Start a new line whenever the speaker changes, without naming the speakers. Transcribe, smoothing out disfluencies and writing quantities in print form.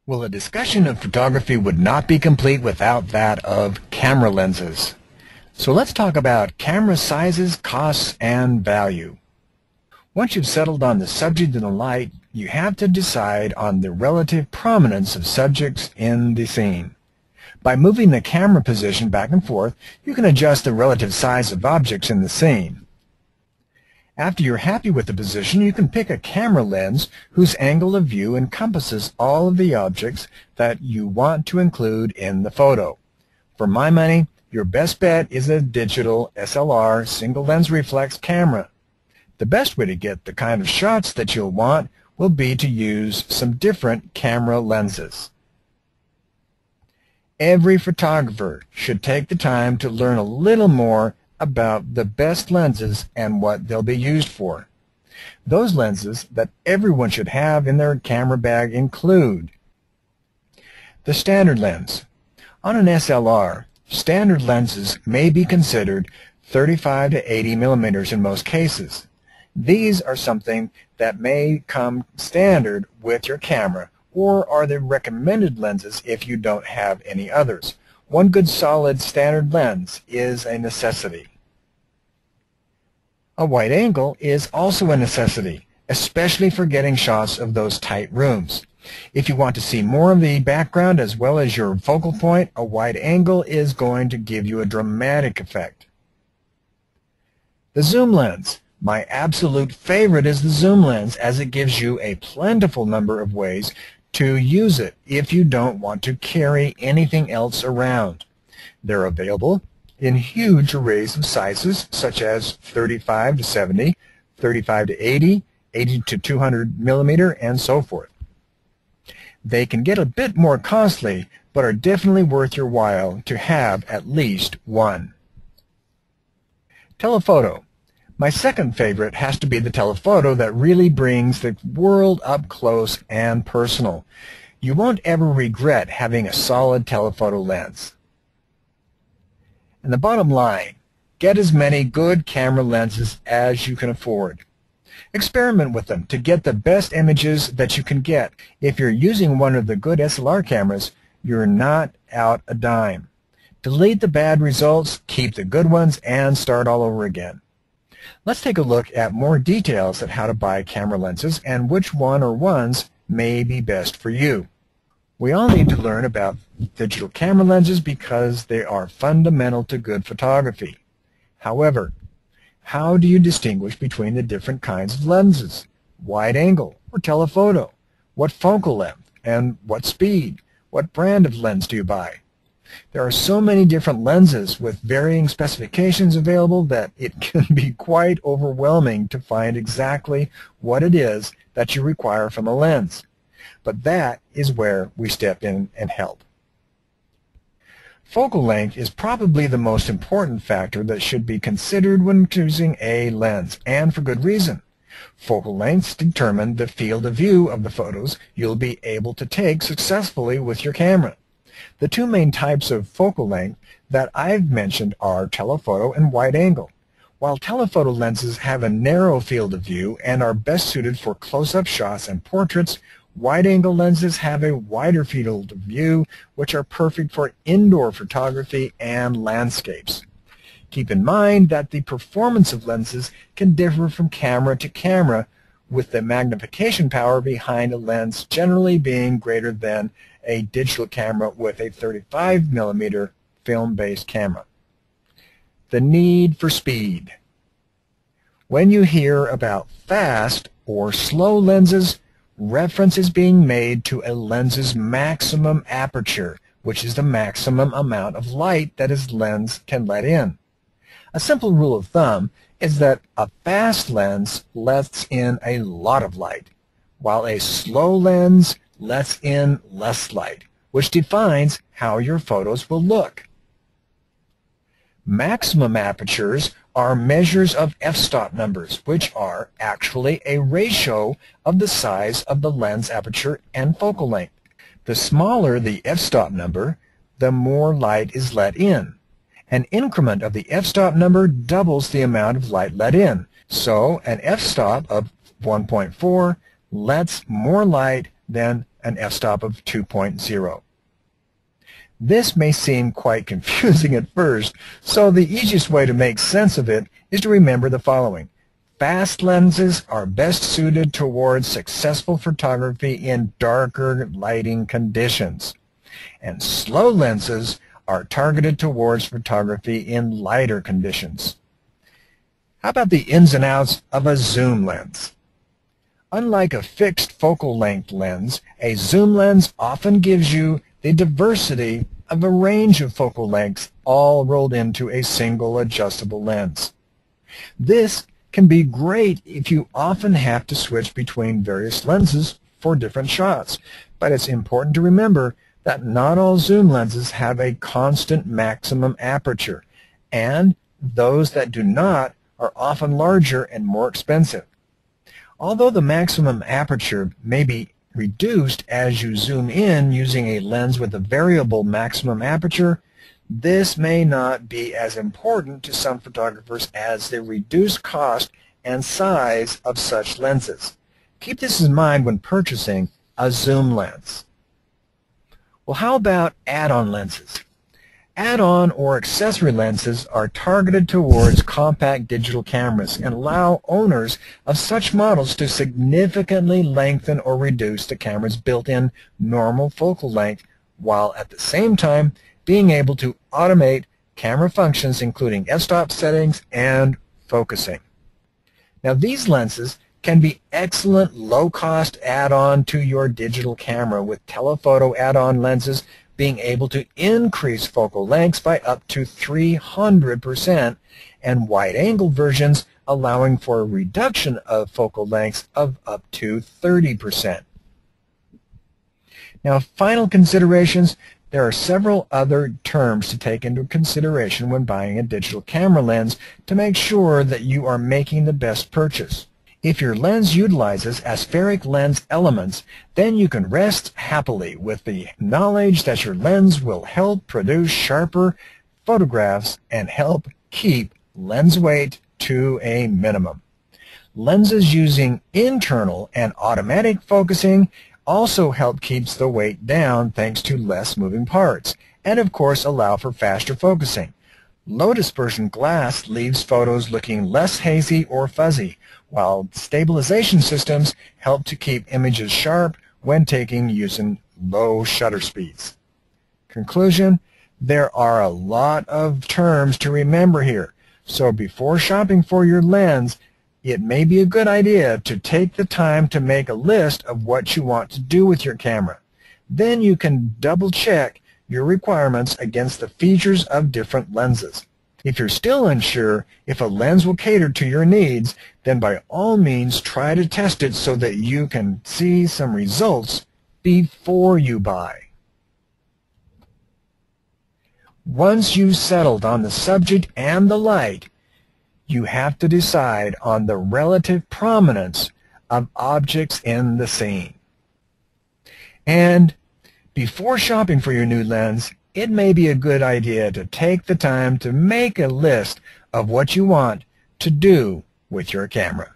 Well, a discussion of photography would not be complete without that of camera lenses. So let's talk about camera sizes, costs, and value. Once you've settled on the subject and the light, you have to decide on the relative prominence of subjects in the scene. By moving the camera position back and forth, you can adjust the relative size of objects in the scene. After you're happy with the position, you can pick a camera lens whose angle of view encompasses all of the objects that you want to include in the photo. For my money, your best bet is a digital SLR single lens reflex camera. The best way to get the kind of shots that you'll want will be to use some different camera lenses. Every photographer should take the time to learn a little more about the best lenses and what they'll be used for. Those lenses that everyone should have in their camera bag include the standard lens. On an SLR, standard lenses may be considered 35 to 80 millimeters in most cases. These are something that may come standard with your camera or are the recommended lenses if you don't have any others. One good solid standard lens is a necessity. A wide angle is also a necessity, especially for getting shots of those tight rooms. If you want to see more of the background as well as your focal point, a wide angle is going to give you a dramatic effect. The zoom lens. My absolute favorite is the zoom lens, as it gives you a plentiful number of ways to use it if you don't want to carry anything else around. They're available in huge arrays of sizes, such as 35 to 70, 35 to 80, 80 to 200 millimeter, and so forth. They can get a bit more costly, but are definitely worth your while to have at least one. Telephoto. My second favorite has to be the telephoto that really brings the world up close and personal. You won't ever regret having a solid telephoto lens. And the bottom line, get as many good camera lenses as you can afford. Experiment with them to get the best images that you can get. If you're using one of the good SLR cameras, you're not out a dime. Delete the bad results, keep the good ones, and start all over again. Let's take a look at more details at how to buy camera lenses and which one or ones may be best for you. We all need to learn about digital camera lenses because they are fundamental to good photography. However, how do you distinguish between the different kinds of lenses? Wide angle or telephoto? What focal length and what speed? What brand of lens do you buy? There are so many different lenses with varying specifications available that it can be quite overwhelming to find exactly what it is that you require from a lens. But that is where we step in and help. Focal length is probably the most important factor that should be considered when choosing a lens, and for good reason. Focal lengths determine the field of view of the photos you'll be able to take successfully with your camera. The two main types of focal length that I've mentioned are telephoto and wide angle. While telephoto lenses have a narrow field of view and are best suited for close-up shots and portraits, wide-angle lenses have a wider field of view, which are perfect for indoor photography and landscapes. Keep in mind that the performance of lenses can differ from camera to camera, with the magnification power behind a lens generally being greater than a digital camera with a 35 millimeter film-based camera. The need for speed. When you hear about fast or slow lenses, reference is being made to a lens's maximum aperture, which is the maximum amount of light that its lens can let in. A simple rule of thumb is that a fast lens lets in a lot of light, while a slow lens lets in less light, which defines how your photos will look. Maximum apertures are measures of f-stop numbers, which are actually a ratio of the size of the lens aperture and focal length. The smaller the f-stop number, the more light is let in. An increment of the f-stop number doubles the amount of light let in. So an f-stop of 1.4 lets more light than an f-stop of 2.0. This may seem quite confusing at first, so the easiest way to make sense of it is to remember the following. Fast lenses are best suited towards successful photography in darker lighting conditions, and slow lenses are targeted towards photography in lighter conditions. How about the ins and outs of a zoom lens? Unlike a fixed focal length lens, a zoom lens often gives you the diversity of a range of focal lengths all rolled into a single adjustable lens. This can be great if you often have to switch between various lenses for different shots, but it's important to remember that not all zoom lenses have a constant maximum aperture, and those that do not are often larger and more expensive. Although the maximum aperture may be reduced as you zoom in using a lens with a variable maximum aperture, this may not be as important to some photographers as the reduced cost and size of such lenses. Keep this in mind when purchasing a zoom lens. Well, how about add-on lenses? Add-on or accessory lenses are targeted towards compact digital cameras and allow owners of such models to significantly lengthen or reduce the camera's built-in normal focal length, while at the same time being able to automate camera functions including f-stop settings and focusing. Now, these lenses can be excellent low-cost add-on to your digital camera, with telephoto add-on lenses being able to increase focal lengths by up to 300% and wide-angle versions allowing for a reduction of focal lengths of up to 30%. Now, final considerations. There are several other terms to take into consideration when buying a digital camera lens to make sure that you are making the best purchase. If your lens utilizes aspheric lens elements, then you can rest happily with the knowledge that your lens will help produce sharper photographs and help keep lens weight to a minimum. Lenses using internal and automatic focusing also help keeps the weight down thanks to less moving parts, and of course allow for faster focusing. Low dispersion glass leaves photos looking less hazy or fuzzy, while stabilization systems help to keep images sharp when taken using low shutter speeds. Conclusion: there are a lot of terms to remember here, so before shopping for your lens, it may be a good idea to take the time to make a list of what you want to do with your camera. Then you can double-check your requirements against the features of different lenses. If you're still unsure if a lens will cater to your needs, then by all means try to test it so that you can see some results before you buy. Once you've settled on the subject and the light, you have to decide on the relative prominence of objects in the scene. And before shopping for your new lens, it may be a good idea to take the time to make a list of what you want to do with your camera.